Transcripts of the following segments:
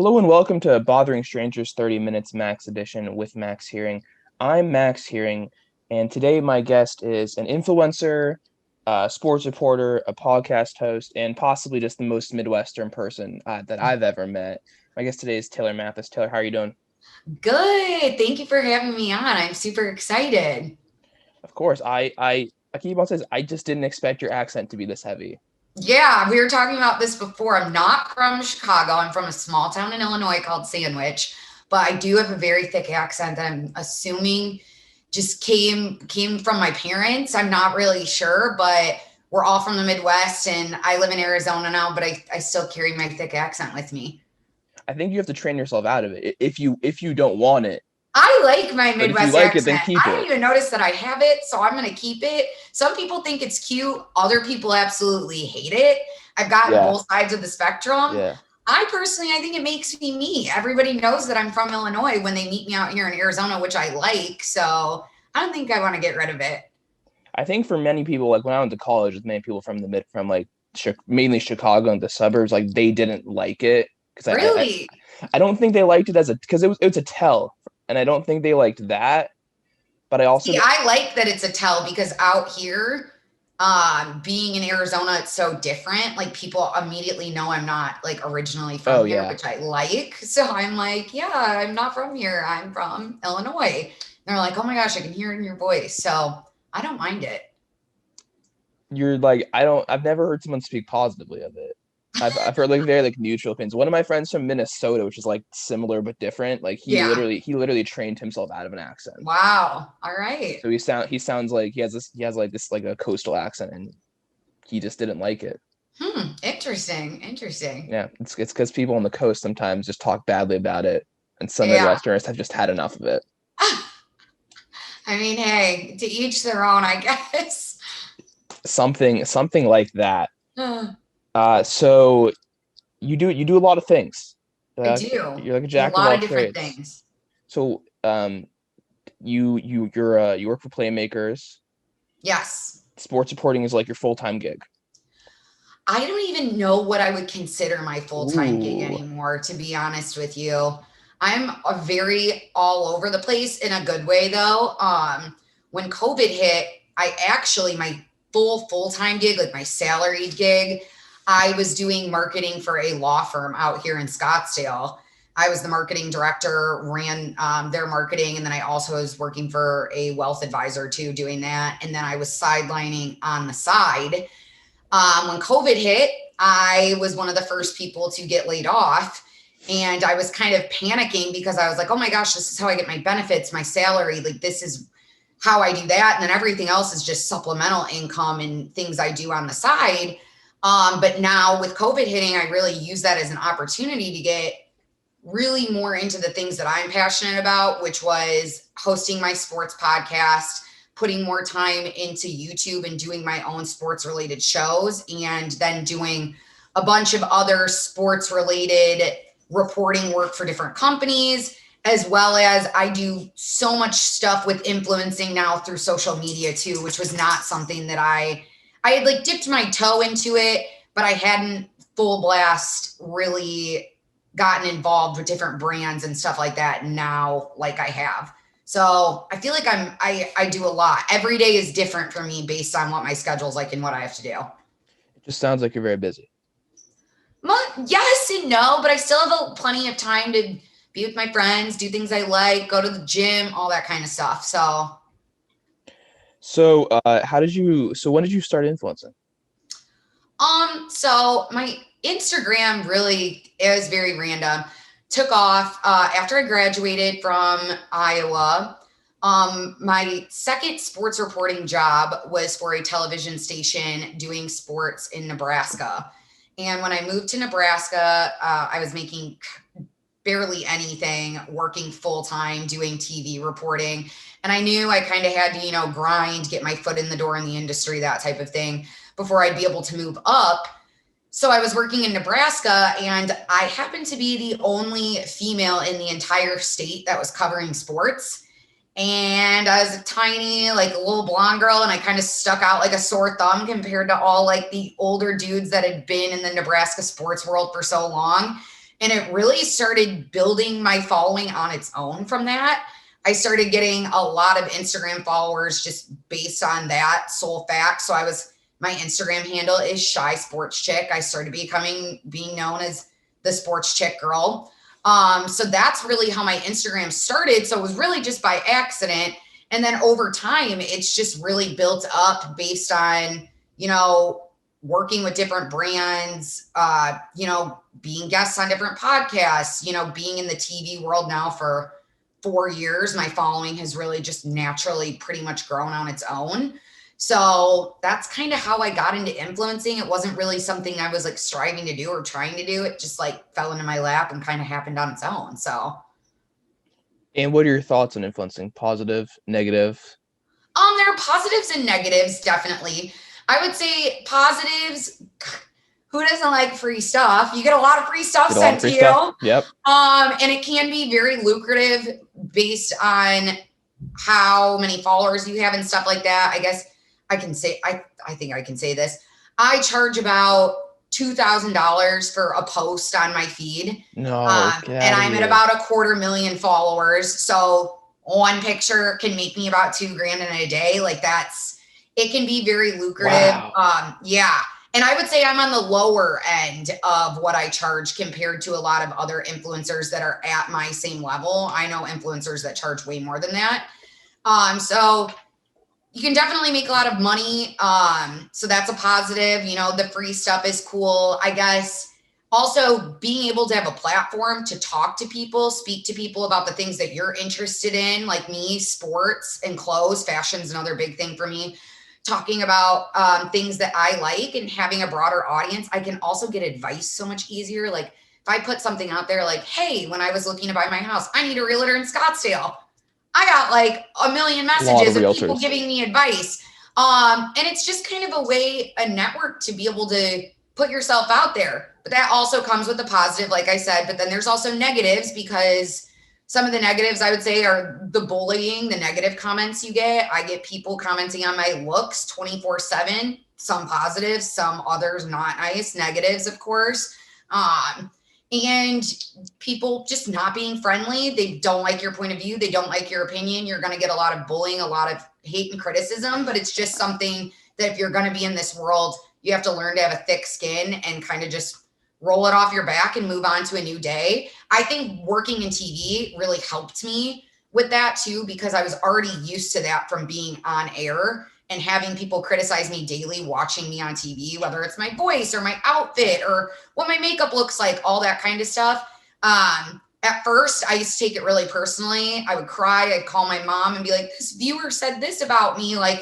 Hello and welcome to Bothering Strangers 30 Minutes Max Edition with Max Hearing. I'm Max Hearing, and today my guest is an influencer, a sports reporter, a podcast host, and possibly just the most Midwestern person that I've ever met. My guest today is Taylor Mathis. Taylor, how are you doing? Good. Thank you for having me on. I'm super excited. Of course, I keep on saying I just didn't expect your accent to be this heavy. Yeah, we were talking about this before. I'm not from Chicago. I'm from a small town in Illinois called Sandwich, but I do have a very thick accent that I'm assuming just came from my parents. I'm not really sure, but we're all from the Midwest and I live in Arizona now, but I still carry my thick accent with me. I think you have to train yourself out of it if you don't want it. I like my But if you Midwest like it, then accent. keep I don't it. even notice that I have it, so I'm going to keep it. Some people think it's cute, other people absolutely hate it. I've gotten Yeah, both sides of the spectrum. yeah. I think it makes me me. Everybody knows that I'm from Illinois when they meet me out here in Arizona, which I like. So I don't think I want to get rid of it. I think for many people, like when I went to college with many people from from like mainly Chicago and the suburbs, like they didn't like it because Really? I don't think they liked it as a because it was a tell, and I don't think they liked that. But I also See, I like that it's a tell because out here, being in Arizona, it's so different. Like people immediately know I'm not like originally oh from here, yeah, which I like. So I'm like, yeah, I'm not from here. I'm from Illinois. And they're like, oh my gosh, I can hear it in your voice. So I don't mind it. you're like I've never heard someone speak positively of it. I've heard like very like neutral opinions. One of my friends from Minnesota, which is like similar but different, like Yeah. he literally trained himself out of an accent. Wow. All right. So he sounds like he has like this like a coastal accent, and he just didn't like it. Interesting. Interesting. Yeah, it's because people on the coast sometimes just talk badly about it, and some Yeah. Midwesterners have just had enough of it. I mean, hey, to each their own, I guess. Something like that. So you do a lot of things. I do. You're like a Do a jack of lot all of different trades. things. So you work for Playmakers. Yes. Sports reporting is like your full-time gig. I don't even know what I would consider my full time gig Ooh. anymore, to be honest with you. I'm a very all over the place in a good way, though. When COVID hit, I actually, my full time gig, like my salaried gig, I was doing marketing for a law firm out here in Scottsdale. I was the marketing director, ran their marketing, and then I also was working for a wealth advisor too, doing that. And then I was sidelining on the side when COVID hit, I was one of the first people to get laid off. And I was kind of panicking because I was like, oh my gosh, this is how I get my benefits, my salary. Like, this is how I do that. And then everything else is just supplemental income and things I do on the side. But now with COVID hitting, I really use that as an opportunity to get really more into the things that I'm passionate about, which was hosting my sports podcast, putting more time into YouTube and doing my own sports related shows, and then doing a bunch of other sports related reporting work for different companies, as well as I do so much stuff with influencing now through social media too, which was not something that I had like dipped my toe into it, but I hadn't full blast really gotten involved with different brands and stuff like that now like I have. So I feel like I do a lot. Every day is different for me based on what my schedule's like and what I have to do. It just sounds like you're very busy. Yes and no, but I still have plenty of time to be with my friends, do things I like, go to the gym, all that kind of stuff. So So so when did you start influencing? so my Instagram really is very random. Took off after I graduated from Iowa. My second sports reporting job was for a television station doing sports in Nebraska. And when I moved to Nebraska, I was making barely anything, working full time, doing TV reporting. And I knew I kind of had to, grind, get my foot in the door in the industry, that type of thing, before I'd be able to move up. So I was working in Nebraska, and I happened to be the only female in the entire state that was covering sports. And I was a tiny, like a little blonde girl, and I kind of stuck out like a sore thumb compared to all like the older dudes that had been in the Nebraska sports world for so long. And it really started building my following on its own from that. I started getting a lot of Instagram followers just based on that sole fact. So my Instagram handle is Shy Sports Chick. I started being known as the Sports Chick Girl. So that's really how my Instagram started. So it was really just by accident. And then over time, it's just really built up based on, working with different brands, being guests on different podcasts, being in the TV world now for 4 years. My following has really just naturally pretty much grown on its own. So that's kind of how I got into influencing. It wasn't really something I was like striving to do or trying to do. It just like fell into my lap and kind of happened on its own. So, And what are your thoughts on influencing? Positive, negative? there are positives and negatives, definitely. I would say positives. Who doesn't like free stuff? You get a lot of free stuff sent to you. Yep. And it can be very lucrative based on how many followers you have and stuff like that. I guess I can say, I think I can say this. I charge about $2,000 for a post on my feed. No, and I'm at about 250,000 followers. So one picture can make me about $2,000 in a day. Like it can be very lucrative. Wow. Yeah. And I would say I'm on the lower end of what I charge compared to a lot of other influencers that are at my same level. I know influencers that charge way more than that. So you can definitely make a lot of money. So that's a positive. The free stuff is cool. I guess also being able to have a platform to talk to people, speak to people about the things that you're interested in, like me, sports and clothes. Fashion's another big thing for me. Talking about things that I like and having a broader audience. I can also get advice so much easier. Like if I put something out there like, hey, when I was looking to buy my house, I need a realtor in Scottsdale. I got like a million messages of people giving me advice. And it's just kind of a network to be able to put yourself out there. But that also comes with the positive, like I said. But then there's also negatives, because some of the negatives I would say are the bullying, the negative comments you get. I get people commenting on my looks 24/7, some positives, some others not nice, negatives, of course. And people just not being friendly. They don't like your point of view. They don't like your opinion. You're going to get a lot of bullying, a lot of hate and criticism, but it's just something that if you're going to be in this world, you have to learn to have a thick skin and kind of just roll it off your back and move on to a new day. I think working in TV really helped me with that too, because I was already used to that from being on air and having people criticize me daily, watching me on TV, whether it's my voice or my outfit or what my makeup looks like, all that kind of stuff. At first, I used to take it really personally. I would cry. I'd call my mom and be like, this viewer said this about me. And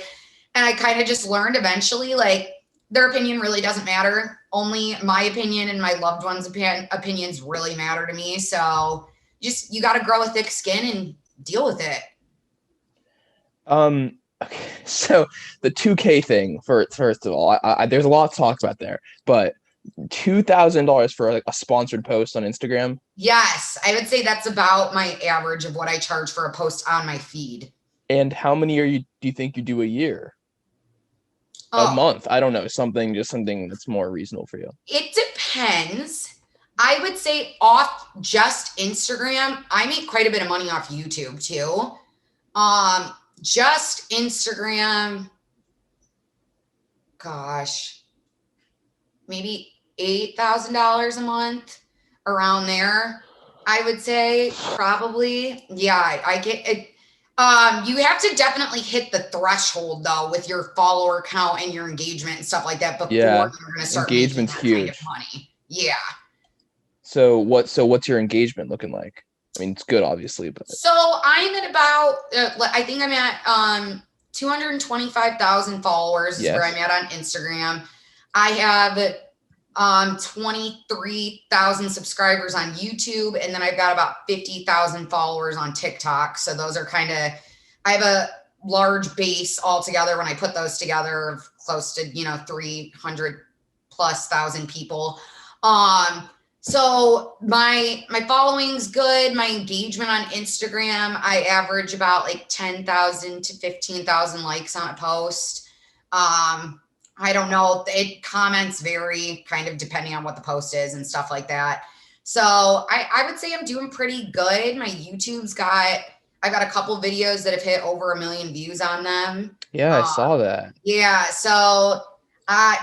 I kind of just learned eventually, their opinion really doesn't matter. Only my opinion and my loved ones' opinions really matter to me. So you got to grow a thick skin and deal with it. Okay, so the 2K thing, first of all, I there's a lot to talk about there, but $2,000 for a sponsored post on Instagram? Yes, I would say that's about my average of what I charge for a post on my feed. And how many do you think you do a year? A month? I don't know, something that's more reasonable for you. It depends. I would say off just Instagram, I make quite a bit of money off YouTube too. Just Instagram, gosh, maybe $8,000 a month, around there. I would say probably. Yeah, I get it. You have to definitely hit the threshold though with your follower count and your engagement and stuff like that before you're going to start engagement's making that huge. kind of money. Yeah. So what's your engagement looking like? I mean, it's good, obviously, but so I'm at about I think I'm at 225,000 followers is where I'm at on Instagram. I have 23,000 subscribers on YouTube, and then I've got about 50,000 followers on TikTok. So those are I have a large base altogether when I put those together of close to 300 plus thousand people. So my following's good. My engagement on Instagram, I average about like 10,000 to 15,000 likes on a post. I don't know. Comments vary kind of depending on what the post is and stuff like that. So I would say I'm doing pretty good. My I got a couple videos that have hit over 1 million views on them. Yeah, I saw that. Yeah. So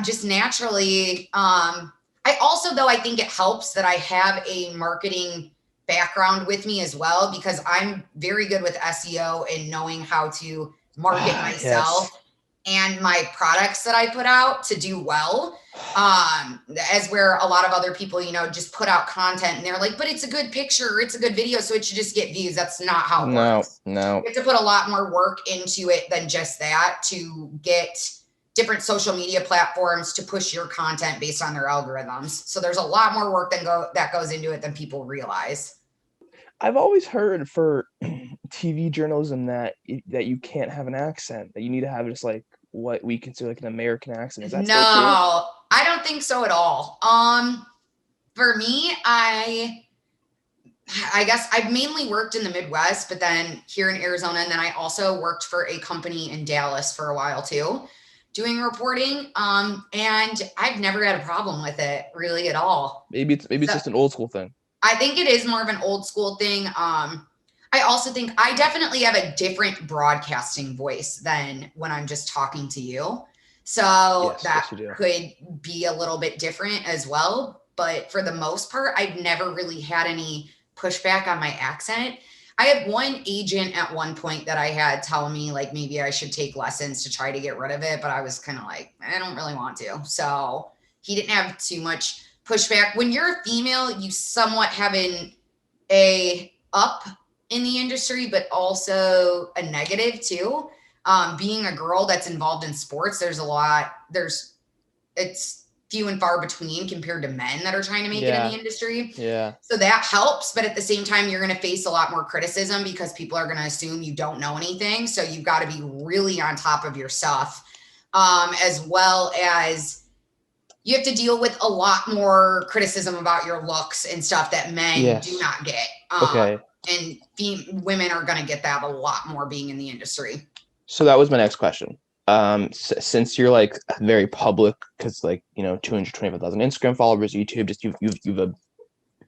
just naturally, I also, though, I think it helps that I have a marketing background with me as well, because I'm very good with SEO and knowing how to market Yes. myself and my products that I put out to do well. As where a lot of other people, just put out content and they're like, but it's a good picture, or it's a good video, so it should just get views. That's not how it No, works. no. You have to put a lot more work into it than just that to get different social media platforms to push your content based on their algorithms. So there's a lot more work that goes into it than people realize. I've always heard for TV journalism that you can't have an accent, that you need to have just like what we consider like an American accent. Is that No, still true? I don't think so at all. For me, I guess I've mainly worked in the Midwest, but then here in Arizona, and then I also worked for a company in Dallas for a while too, doing reporting. And I've never had a problem with it really at all. Maybe it's So just an old school thing. I think it is more of an old school thing. I also think I definitely have a different broadcasting voice than when I'm just talking to you. So Yes, that yes, you do. could be a little bit different as well. But for the most part, I've never really had any pushback on my accent. I had one agent at one point that I had tell me like maybe I should take lessons to try to get rid of it, but I was kind of like, I don't really want to. So he didn't have too much pushback. When you're a female, you somewhat have a up in the industry, but also a negative too. Being a girl that's involved in sports, it's few and far between compared to men that are trying to make it in the industry. Yeah. So that helps. But at the same time, you're going to face a lot more criticism because people are going to assume you don't know anything. So you've got to be really on top of your stuff, as well as you have to deal with a lot more criticism about your looks and stuff that men do not get. Okay. And women are going to get that a lot more being in the industry. So that was my next question. Since you're like very public, because like 225,000 Instagram followers, YouTube, just you've a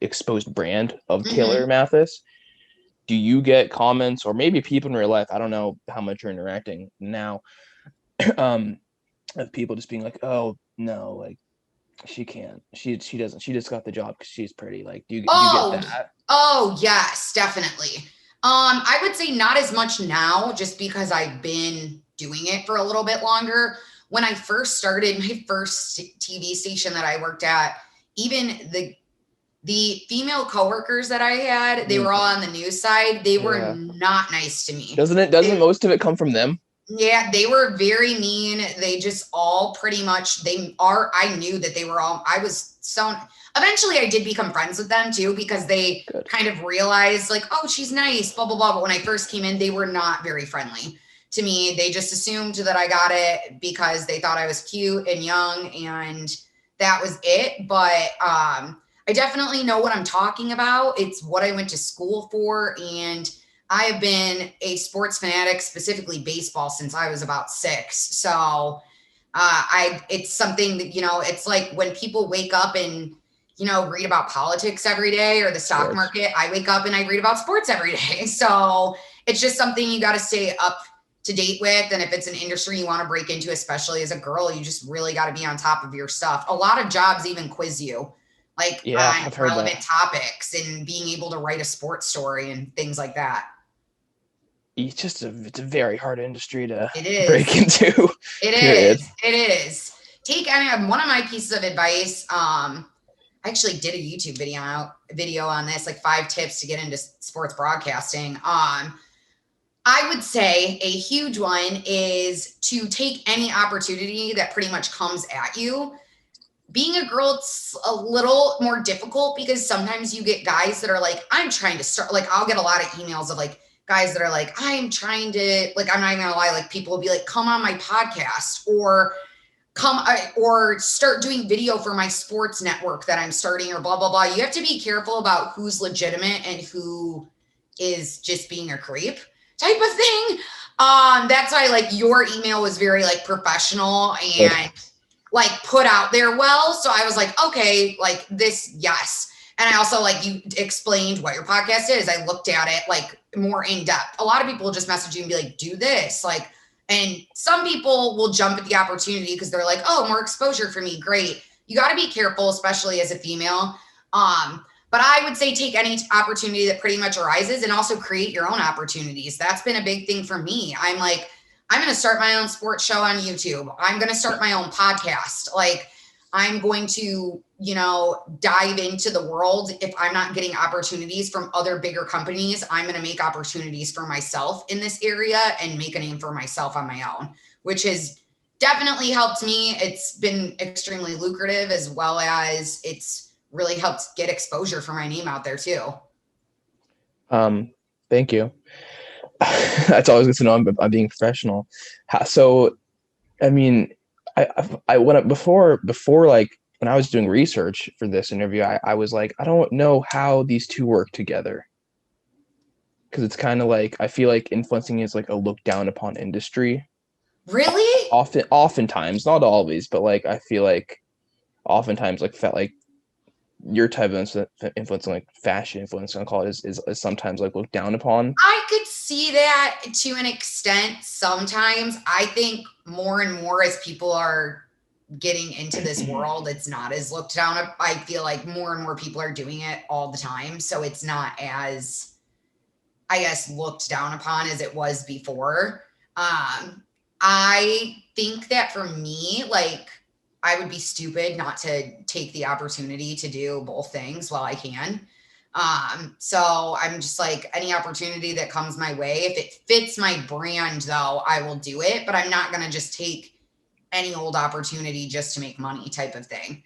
exposed brand of Taylor Mathis. Do you get comments, or maybe people in real life? I don't know how much you're interacting now, of people just being like, "Oh no, like she can't, she doesn't, she just got the job because she's pretty." Like, do you get that? Oh yes, definitely. I would say not as much now, just because I've been doing it for a little bit longer. When I first started my first TV station that I worked at, even the female coworkers that I had, they were all on the news side. They were not nice to me. Doesn't most of it come from them? Yeah, they were very mean. They just all pretty much, I knew that they were all, eventually I did become friends with them too, because they kind of realized like, oh, she's nice, blah, blah, blah. But when I first came in, they were not very friendly to me. They just assumed that I got it because they thought I was cute and young, and that was it. But I definitely know what I'm talking about. It's what I went to school for, and I have been a sports fanatic, specifically baseball, since I was about 6. So it's something that, it's like when people wake up and, read about politics every day or the stock market, I wake up and I read about sports every day. So it's just something you got to stay up to date with. And if it's an industry you want to break into, especially as a girl, you just really got to be on top of your stuff. A lot of jobs even quiz you like on relevant topics and being able to write a sports story and things like that. It's a very hard industry to break into. It is. One of my pieces of advice. I actually did a YouTube video on this, like 5 tips to get into sports broadcasting. I would say a huge one is to take any opportunity that pretty much comes at you. Being a girl, it's a little more difficult because sometimes you get guys that are like, I'm trying to start, like I'll get a lot of emails of like guys that are like, I'm trying to, like, I'm not even gonna lie, like people will be like, come on my podcast or start doing video for my sports network that I'm starting or blah, blah, blah. You have to be careful about who's legitimate and who is just being a creep type of thing. That's why like your email was very like professional and like put out there well. So I was like, okay, like this, yes. And I also, like, you explained what your podcast is. I looked at it like more in depth. A lot of people will just message you and be like, do this. Like, and some people will jump at the opportunity because they're like, oh, more exposure for me. Great. You got to be careful, especially as a female. But I would say take any opportunity that pretty much arises and also create your own opportunities. That's been a big thing for me. I'm like, I'm going to start my own sports show on YouTube. I'm going to start my own podcast. Like, I'm going to, dive into the world. If I'm not getting opportunities from other bigger companies, I'm going to make opportunities for myself in this area and make a name for myself on my own, which has definitely helped me. It's been extremely lucrative, as well as it's really helped get exposure for my name out there too. Thank you. That's always good to know. I'm being professional. So, I mean, I went before like when I was doing research for this interview, I was like, I don't know how these two work together. Because it's kind of like, I feel like influencing is like a look down upon industry. Really? Oftentimes, not always, but like, I feel like oftentimes like felt like your type of influencing, like fashion influence, I'm gonna call it, is sometimes like looked down upon. I could see that to an extent sometimes. I think more and more as people are getting into this world, it's not as looked down. I feel like more and more people are doing it all the time. So it's not as, I guess, looked down upon as it was before. I think that for me, like, I would be stupid not to take the opportunity to do both things while I can. So I'm just like, any opportunity that comes my way, if it fits my brand though, I will do it, but I'm not going to just take any old opportunity just to make money type of thing.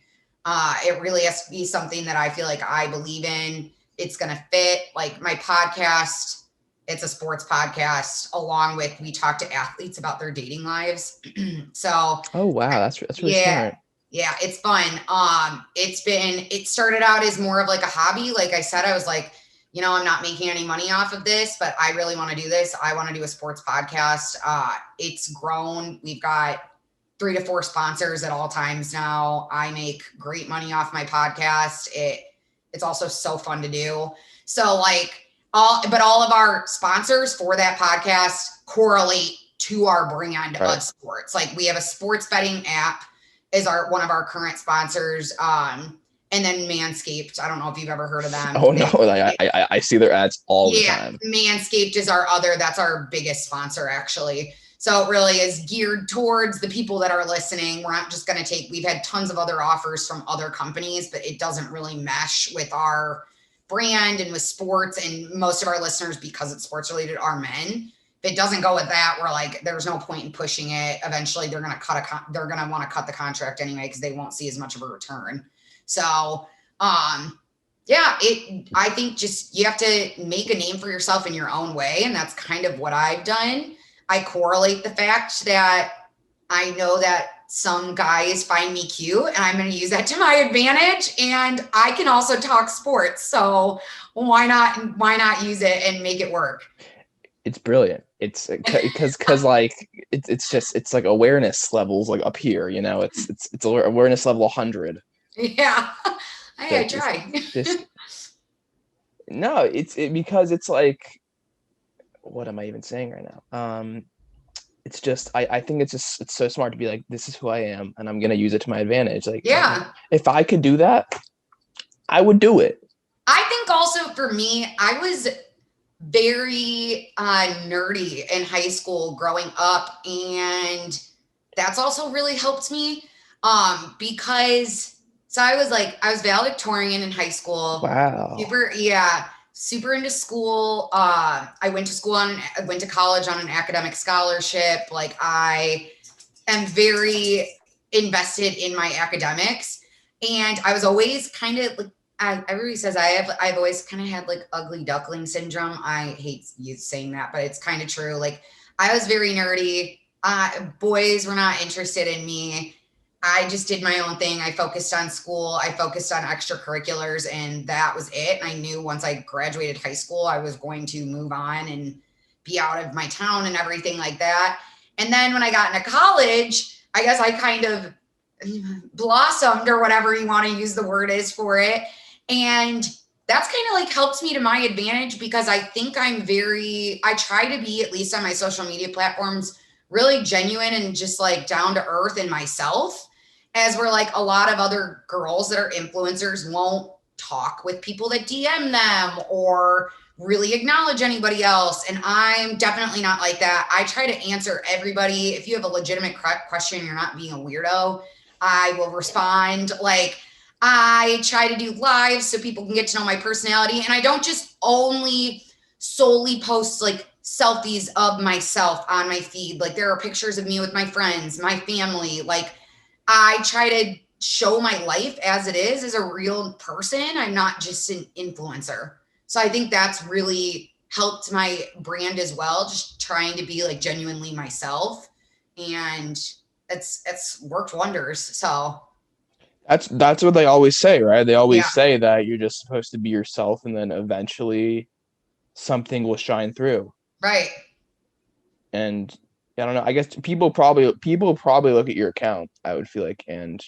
It really has to be something that I feel like I believe in. It's going to fit. Like my podcast, it's a sports podcast, along with, we talk to athletes about their dating lives. So, Oh wow, that's really yeah, smart. yeah, it's fun. It started out as more of like a hobby. Like I said, I was like, I'm not making any money off of this, but I really want to do this. I want to do a sports podcast. It's grown. We've got 3 to 4 sponsors at all times now. I make great money off my podcast. It's also so fun to do. So like all of our sponsors for that podcast correlate to our brand of sports. Like we have a sports betting app is one of our current sponsors. And then Manscaped. I don't know if you've ever heard of them. Oh no, like I see their ads all the time. Manscaped is that's our biggest sponsor actually. So it really is geared towards the people that are listening. We're not just going to we've had tons of other offers from other companies, but it doesn't really mesh with our brand and with sports. And most of our listeners, because it's sports related, are men. If it doesn't go with that, we're like, there's no point in pushing it. Eventually they're going to they're going to want to cut the contract anyway, because they won't see as much of a return. So, yeah, I think just you have to make a name for yourself in your own way. And that's kind of what I've done. I correlate the fact that I know that some guys find me cute, and I'm going to use that to my advantage. And I can also talk sports. So why not use it and make it work? It's brilliant. It's because like it's like awareness levels like up here, it's awareness level 100. Yeah. I try. No, because it's like, what am I even saying right now? It's just, I think it's so smart to be like, this is who I am, and I'm going to use it to my advantage. Like, yeah, if I could do that, I would do it. I think also for me, I was very nerdy in high school growing up. And that's also really helped me because I was valedictorian in high school. Wow. Super into school. I went to college on an academic scholarship. Like I am very invested in my academics, and I was always kind of like, everybody says I've always kind of had like ugly duckling syndrome. I hate you saying that, but it's kind of true. Like I was very nerdy. Boys were not interested in me. I just did my own thing. I focused on school. I focused on extracurriculars, and that was it. And I knew once I graduated high school, I was going to move on and be out of my town and everything like that. And then when I got into college, I guess I kind of blossomed, or whatever you want to use the word is for it. And that's kind of like helped me to my advantage because I think I try to be, at least on my social media platforms, really genuine and just like down to earth in myself. As we're like a lot of other girls that are influencers won't talk with people that DM them or really acknowledge anybody else. And I'm definitely not like that. I try to answer everybody. If you have a legitimate question, you're not being a weirdo, I will respond. Like, I try to do lives so people can get to know my personality. And I don't just only solely post like selfies of myself on my feed. Like, there are pictures of me with my friends, my family. Like, I try to show my life as it is as a real person. I'm not just an influencer. So I think that's really helped my brand as well, just trying to be like genuinely myself. And it's worked wonders. So That's what they always say, right? They yeah, always say that you're just supposed to be yourself, and then eventually something will shine through. right. And I don't know. I guess people probably look at your account, I would feel like, and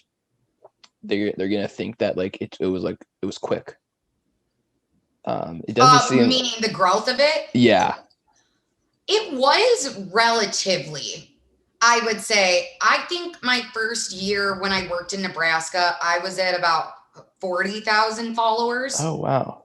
they're gonna think that like it was quick. It doesn't seem. Meaning the growth of it. Yeah. It was relatively, I would say, I think my first year when I worked in Nebraska, I was at about 40,000 followers. Oh wow.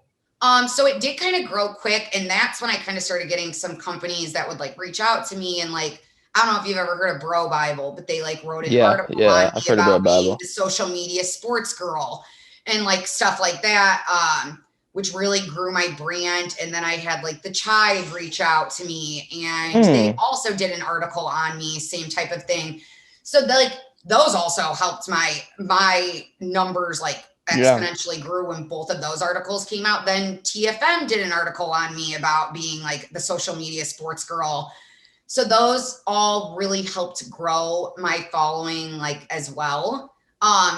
So it did kind of grow quick. And that's when I kind of started getting some companies that would like reach out to me and like, I don't know if you've ever heard of Bro Bible, but they like wrote an Yeah, article yeah. on I've me heard about about being Bible. the social media sports girl and like stuff like that. Which really grew my brand. And then I had like the Chive reach out to me and they Hmm. also did an article on me, same type of thing. So like those also helped my numbers like Yeah. exponentially grew when both of those articles came out. Then TFM did an article on me about being like the social media sports girl. So those all really helped grow my following like as well.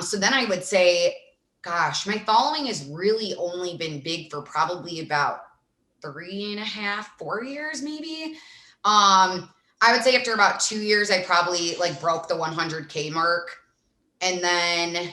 So then I would say, gosh, my following has really only been big for probably about 3.5, 4 years, maybe. I would say after about 2 years, I probably like broke the 100K mark. And then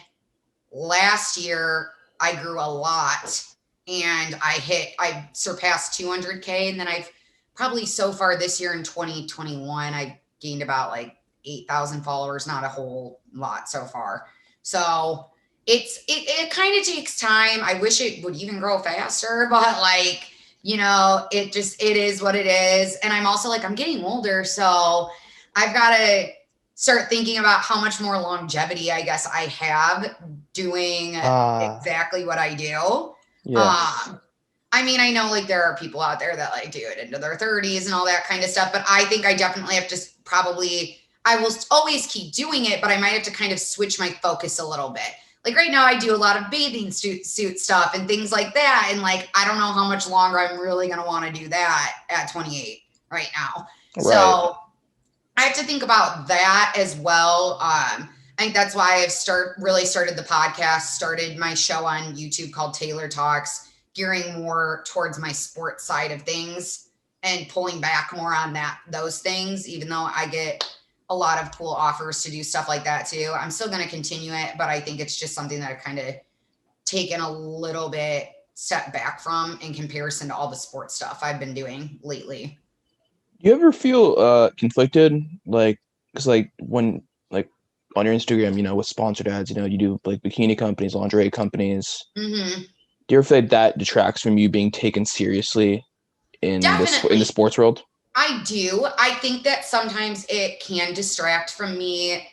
last year I grew a lot and I surpassed 200K. And then I've probably so far this year in 2021, I gained about like 8,000 followers, not a whole lot so far. So it kind of takes time. I wish it would even grow faster, but like, it is what it is. And I'm also like, I'm getting older. So I've got to start thinking about how much more longevity I guess I have doing Ah, exactly what I do. yes. Um, I mean, I know like there are people out there that like do it into their 30s and all that kind of stuff, but I think I definitely have to probably, I will always keep doing it, but I might have to kind of switch my focus a little bit. Like right now, I do a lot of bathing suit stuff and things like that. And like, I don't know how much longer I'm really going to want to do that at 28 right now. Right. So I have to think about that as well. I think that's why really started the podcast, started my show on YouTube called Taylor Talks, gearing more towards my sports side of things and pulling back more on those things, even though I get a lot of cool offers to do stuff like that too. I'm still going to continue it, but I think it's just something that I've kind of taken a little bit step back from in comparison to all the sports stuff I've been doing lately. Do you ever feel conflicted, like, because like when like on your Instagram, with sponsored ads, you do like bikini companies, lingerie companies. Mm-hmm. Do you ever feel like that detracts from you being taken seriously in the Definitely. sports world? I do. I think that sometimes it can distract from me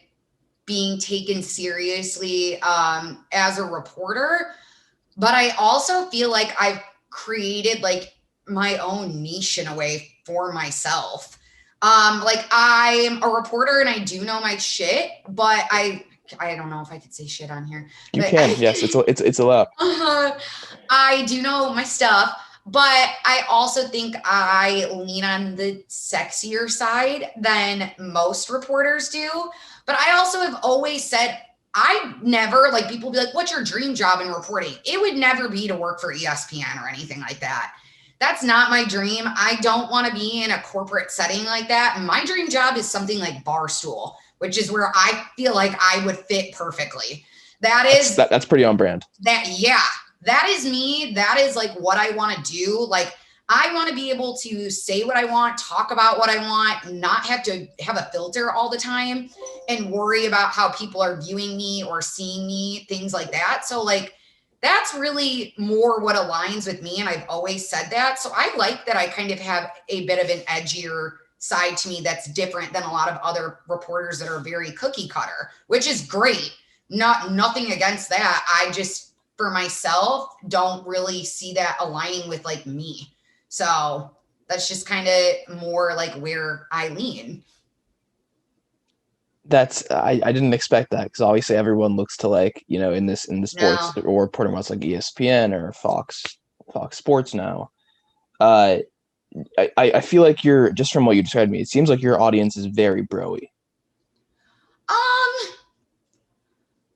being taken seriously as a reporter. But I also feel like I've created like my own niche in a way for myself. Like I'm a reporter and I do know my shit, but I don't know if I could say shit on here, You but can, yes, it's allowed. I do know my stuff, but I also think I lean on the sexier side than most reporters do. But I also have always said, I never, like, people be like, what's your dream job in reporting? It would never be to work for ESPN or anything like that. That's not my dream. I don't want to be in a corporate setting like that. My dream job is something like Barstool, which is where I feel like I would fit perfectly. That is That's pretty on brand. yeah, that is me. That is like what I want to do. Like, I want to be able to say what I want, talk about what I want, not have to have a filter all the time and worry about how people are viewing me or seeing me, things like that. So like, that's really more what aligns with me. And I've always said that. So I like that I kind of have a bit of an edgier side to me that's different than a lot of other reporters that are very cookie cutter, which is great. Nothing against that. I just, for myself, don't really see that aligning with like me. So that's just kind of more like where I lean. That's I didn't expect that because obviously everyone looks to like, in the sports No. or reporting what's like ESPN or Fox Sports now. Uh, I feel like you're just from what you described to me, it seems like your audience is very broy.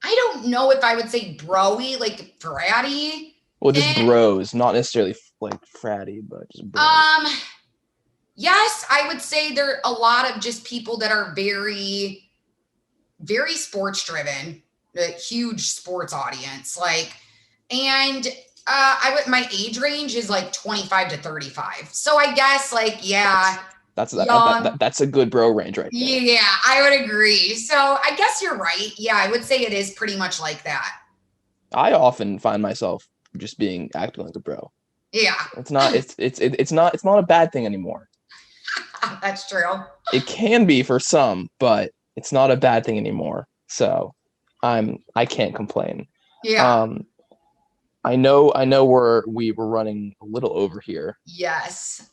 I don't know if I would say broy, like bratty. Well, just Eh, bros, not necessarily like fratty, but just bros. yes, I would say there are a lot of just people that are very, very sports driven, a huge sports audience. Like, and my age range is like 25 to 35. So I guess like, yeah, young. That's a good bro range right there. Yeah, I would agree. So I guess you're right. Yeah, I would say it is pretty much like that. I often find myself just acting like a bro. Yeah. It's not a bad thing anymore. That's true. It can be for some, but it's not a bad thing anymore. So I can't complain. Yeah. I know we were running a little over here. Yes.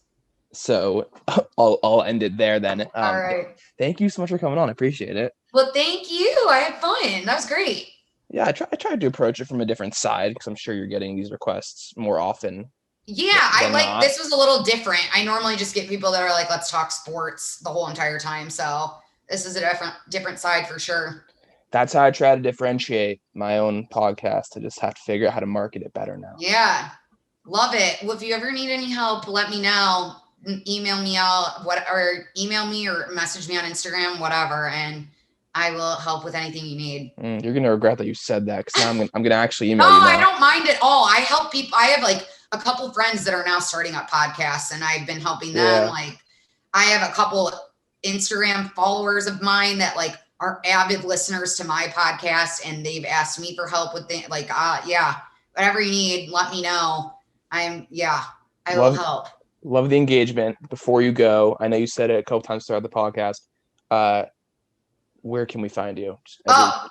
So I'll end it there then. All right. Thank you so much for coming on. I appreciate it. Well, thank you. I had fun. That was great. Yeah, I tried to approach it from a different side because I'm sure you're getting these requests more often. Yeah, I than like not. this was a little different. I normally just get people that are like, let's talk sports the whole entire time. So this is a different side for sure. That's how I try to differentiate my own podcast. I just have to figure out how to market it better now. Yeah. Love it. Well, if you ever need any help, let me know. Email me or email me or message me on Instagram, whatever, and I will help with anything you need. You're gonna regret that you said that because now I'm gonna actually email you. No, now. I don't mind at all. I help people. I have like a couple friends that are now starting up podcasts, and I've been helping them. Yeah. Like, I have a couple Instagram followers of mine that like are avid listeners to my podcast, and they've asked me for help with things. Like, yeah, whatever you need, let me know. I will help. Love the engagement. Before you go, I know you said it a couple times throughout the podcast. Where can we find you?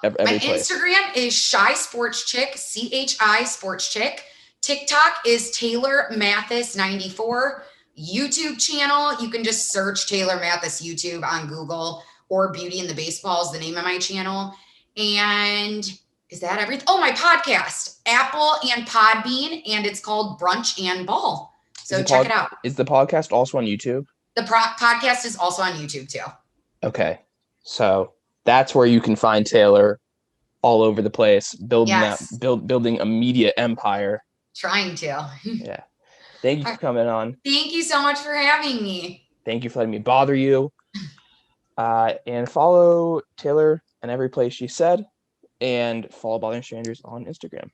Every my place. Instagram is Shy Sports Chick, CHI Sports Chick. TikTok is Taylor Mathis 94. YouTube channel, you can just search Taylor Mathis YouTube on Google, or Beauty and the Baseball is the name of my channel. And is that everything? Oh, my podcast, Apple and Podbean, and it's called Brunch and Ball. So check it out. Is the podcast also on YouTube? The podcast is also on YouTube too. Okay. So that's where you can find Taylor all over the place, building a media empire. Trying to. Yeah. Thank you for coming on. Thank you so much for having me. Thank you for letting me bother you. And follow Taylor in every place she said, and follow Bothering Strangers on Instagram.